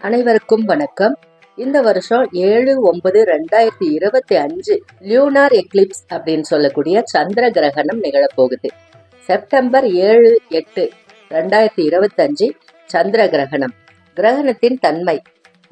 அனைவருக்கும் வணக்கம். இந்த வருஷம் 7/9/2025 லியூனார் எக்லிப்ஸ் அப்படின்னு சொல்லக்கூடிய சந்திர கிரகணம் நிகழப்போகுது. செப்டம்பர் 7/8/2025 சந்திர கிரகணம். கிரகணத்தின் தன்மை: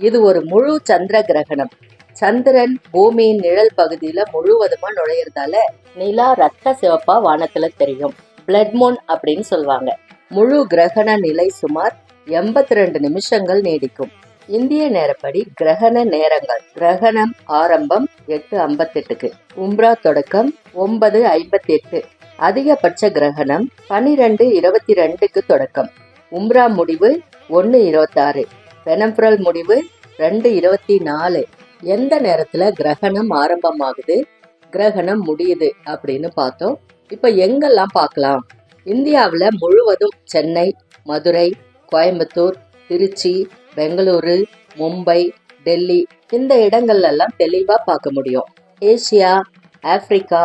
இது ஒரு முழு சந்திர கிரகணம். சந்திரன் பூமியின் நிழல் பகுதியில முழுவதுமா நுழையிறதால நிலா ரத்த சிவப்பா வானத்துல தெரியும். பிளட் மூன் அப்படின்னு சொல்லுவாங்க. முழு கிரகண நிலை சுமார் 82 நிமிஷங்கள் நீடிக்கும். இந்திய நேரப்படி கிரகண நேரங்கள்: கிரகணம் ஆரம்பம் 8:58, உம்ரா தொடக்கம் 9:58, அதிகபட்ச கிரகணம் 12:22க்கு தொடக்கம், உம்ரா முடிவு 1:26, பெனம்பரல் முடிவு 2:24. எந்த நேரத்துல கிரகணம் ஆரம்பமாகுது, கிரகணம் முடியுது அப்படின்னு பார்த்தோம். இப்ப எங்கெல்லாம் பார்க்கலாம்? இந்தியாவில் முழுவதும் சென்னை, மதுரை, கோயம்புத்தூர், திருச்சி, பெங்களூரு, மும்பை, டெல்லி இந்த இடங்கள்லாம் தெளிவாக பார்க்க முடியும். ஏசியா, ஆப்பிரிக்கா,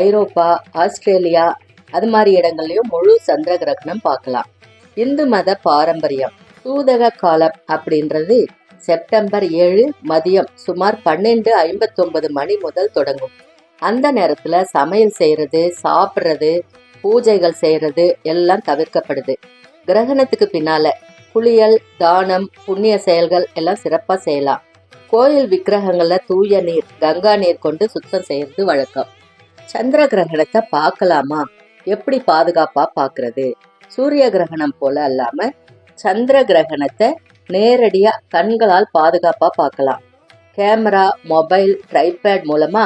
ஐரோப்பா, ஆஸ்திரேலியா அது மாதிரி இடங்கள்லையும் முழு சந்திர கிரகணம் பார்க்கலாம். இந்து மத பாரம்பரியம்: சூதக காலம் அப்படின்றது செப்டம்பர் 7 மதியம் சுமார் 12:59 மணி முதல் தொடங்கும். அந்த நேரத்தில் சமையல் செய்கிறது, சாப்பிட்றது, பூஜைகள் செய்கிறது எல்லாம் தவிர்க்கப்படுது. கிரகணத்துக்கு பின்னால குளியல், தானம், புண்ணிய செயல்கள் எல்லாம் சிறப்பாக செய்யலாம். கோயில் விக்கிரகங்கள்ல தூய நீர், கங்கா நீர் கொண்டு சுத்தம் செய்யறது வழக்கம். சந்திர கிரகணத்தை பார்க்கலாமா? எப்படி பாதுகாப்பா பார்க்கறது? சூரிய கிரகணம் போல அல்லாம சந்திர கிரகணத்தை நேரடியா கண்களால் பாதுகாப்பா பார்க்கலாம். கேமரா, மொபைல், ட்ரைபேட் மூலமா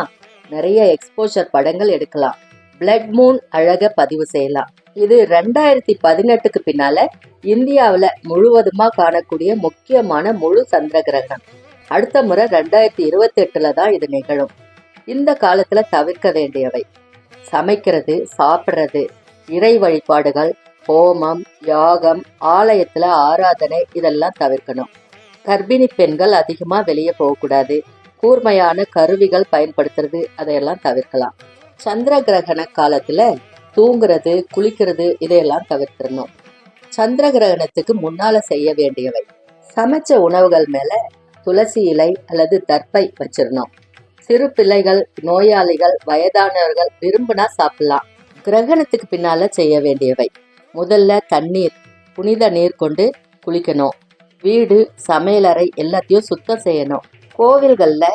நிறைய எக்ஸ்போஷர் படங்கள் எடுக்கலாம். பிளட் மூன் அழக பதிவு செய்யலாம். இது 2018க்கு பின்னால இந்தியாவில் முழுவதுமா காணக்கூடிய முக்கியமான முழு சந்திர கிரகணம். அடுத்த முறை 2028 தான் இது நிகழும். இந்த காலத்துல தவிர்க்க வேண்டியவை: சமைக்கிறது, சாப்பிட்றது, இறை வழிபாடுகள், ஹோமம், யாகம், ஆலயத்துல ஆராதனை இதெல்லாம் தவிர்க்கணும். கர்ப்பிணி பெண்கள் அதிகமா வெளியே போகக்கூடாது. கூர்மையான கருவிகள் பயன்படுத்துறது அதையெல்லாம் தவிர்க்கலாம். சந்திர கிரகண காலத்துல தூங்குறது, குளிக்கிறது இதையெல்லாம் தவிர்த்திடணும். சந்திர கிரகணத்துக்கு முன்னால செய்ய வேண்டியவை: சமைச்ச உணவுகள் மேல துளசி இலை அல்லது தர்பை வச்சிடணும். சிறு பிள்ளைகள், நோயாளிகள், வயதானவர்கள் விரும்பினா சாப்பிடலாம். கிரகணத்துக்கு பின்னால செய்ய வேண்டியவை: முதல்ல தண்ணீர், புனித நீர் கொண்டு குளிக்கணும். வீடு, சமையலறை எல்லாத்தையும் சுத்தம் செய்யணும். கோவில்கள்ல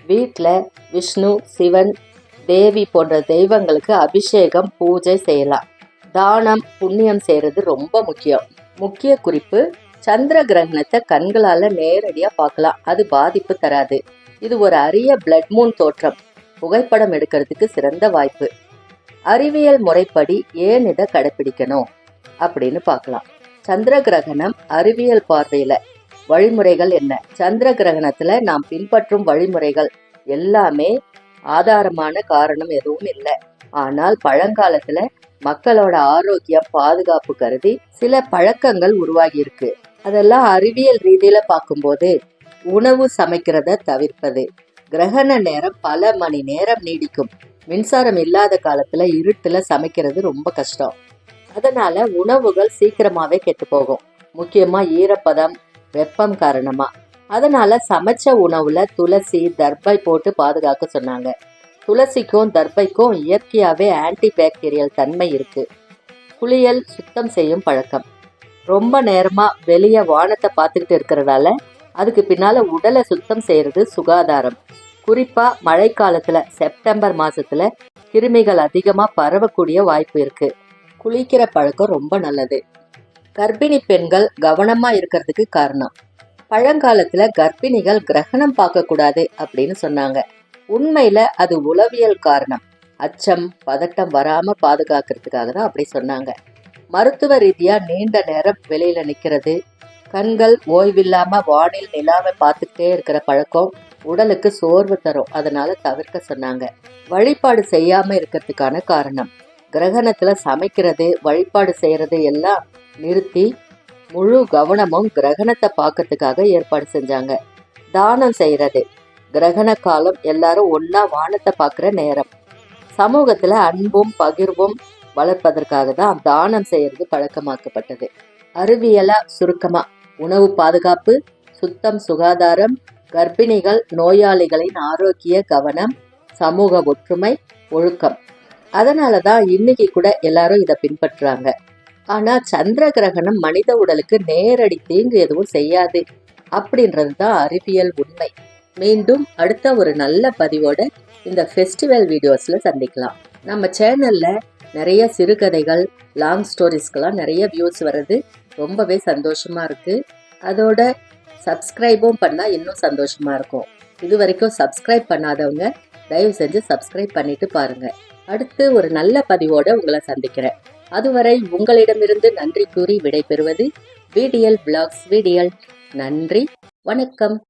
வீட்டில் விஷ்ணு, சிவன், தேவி போன்ற தெய்வங்களுக்கு அபிஷேகம், பூஜை செய்யலாம். தானம், புண்ணியம் செய்யறது ரொம்ப முக்கியம். முக்கிய குறிப்பு: சந்திர கிரகணத்தை கண்களால நேரடியா பார்க்கலாம். அது பாதிப்பு தராது. இது ஒரு அரிய பிளட் மூன் தோற்றம். புகைப்படம் எடுக்கிறதுக்கு சிறந்த வாய்ப்பு. அறிவியல் முறைப்படி ஏன் இதை கடைபிடிக்கணும் அப்படின்னு பார்க்கலாம். சந்திர கிரகணம் அறிவியல் பார்வையில வழிமுறைகள் என்ன? சந்திர கிரகணத்துல நாம் பின்பற்றும் வழிமுறைகள் எல்லாமே ஆதாரமான காரணம் எதுவும் இல்லை. ஆனால் பழங்காலத்துல மக்களோட ஆரோக்கியம், பாதுகாப்பு கருதி சில பழக்கங்கள் உருவாகி இருக்கு. அதெல்லாம் அறிவியல் ரீதியில பார்க்கும்போது உணவு சமைக்கிறத தவிர்ப்பது. கிரகண நேரம் பல மணி நேரம் நீடிக்கும். மின்சாரம் இல்லாத காலத்துல இருட்டுல சமைக்கிறது ரொம்ப கஷ்டம். அதனால உணவுகள் சீக்கிரமாவே கெட்டு போகும். முக்கியமா ஈரப்பதம், வெப்பம் காரணமா. அதனால சமைச்ச உணவுல துளசி, தர்பை போட்டு பாதுகாக்க சொன்னாங்க. துளசிக்கும் தர்பைக்கும் இயற்கையாகவே ஆன்டி பாக்டீரியல் தன்மை இருக்கு. குளியல், சுத்தம் செய்யும் பழக்கம்: ரொம்ப நேரமா வெளியே வானத்தை பார்த்துக்கிட்டு இருக்கிறதால அதுக்கு பின்னால உடலை சுத்தம் செய்யறது சுகாதாரம். குறிப்பா மழை காலத்துல, செப்டம்பர் மாசத்துல கிருமிகள் அதிகமா பரவக்கூடிய வாய்ப்பு இருக்கு. குளிக்கிற பழக்கம் ரொம்ப நல்லது. கர்ப்பிணி பெண்கள் கவனமா இருக்கிறதுக்கு காரணம்: பழங்காலத்துல கர்ப்பிணிகள் கிரகணம் பார்க்க கூடாது அப்படின்னு சொன்னாங்க. உண்மையில அது உளவியல் காரணம். அச்சம், பதட்டம் வராம பாதுகாக்கிறதுக்காக தான் அப்படி சொன்னாங்க. மருத்துவ ரீதியா நீண்ட நேரம் வெளியில நிக்கிறது, கண்கள் ஓய்வில்லாம வானில் நிலாவை பார்த்துக்கிட்டே இருக்கிற பழக்கம் உடலுக்கு சோர்வு தரும். அதனால தவிர்க்க சொன்னாங்க. வழிபாடு செய்யாம இருக்கிறதுக்கான காரணம்: கிரகணத்துல சமைக்கிறது, வழிபாடு செய்யறது எல்லாம் நிறுத்தி முழு கவனமும் கிரகணத்தை பார்க்கறதுக்காக ஏற்பாடு செஞ்சாங்க. தானம் செய்யறது: கிரகண காலம் எல்லாரும் ஒன்னா வானத்தை பார்க்குற நேரம். சமூகத்துல அன்பும் பகிர்வும் வளர்ப்பதற்காக தான் தானம் செய்யறது பழக்கமாக்கப்பட்டது. அறிவியலா சுருக்கமா: உணவு பாதுகாப்பு, சுத்தம் சுகாதாரம், கர்ப்பிணிகள் நோயாளிகளின் ஆரோக்கிய கவனம், சமூக ஒற்றுமை, ஒழுக்கம். அதனால தான் இன்னைக்கு கூட எல்லாரும் இதை பின்பற்றுறாங்க. ஆனா சந்திர கிரகணம் மனித உடலுக்கு நேரடி தீங்கு எதுவும் செய்யாது அப்படின்றது தான் அறிவியல் உண்மை. மீண்டும் அடுத்த ஒரு நல்ல பதிவோட இந்த ஃபெஸ்டிவல் வீடியோஸ்ல சந்திக்கலாம். நம்ம சேனல்ல நிறைய சிறுகதைகள், லாங் ஸ்டோரிஸ்க்கெல்லாம் நிறைய வியூஸ் வர்றது ரொம்பவே சந்தோஷமா இருக்கு. அதோட சப்ஸ்கிரைபும் பண்ணா இன்னும் சந்தோஷமா இருக்கும். இது வரைக்கும் சப்ஸ்கிரைப் பண்ணாதவங்க தயவு செஞ்சு சப்ஸ்கிரைப் பண்ணிட்டு பாருங்க. அடுத்து ஒரு நல்ல பதிவோட உங்களை சந்திக்கிறேன். அதுவரை உங்களிடமிருந்து நன்றி கூறி விடைபெறுவது VDL Vlogs VDL. நன்றி, வணக்கம்.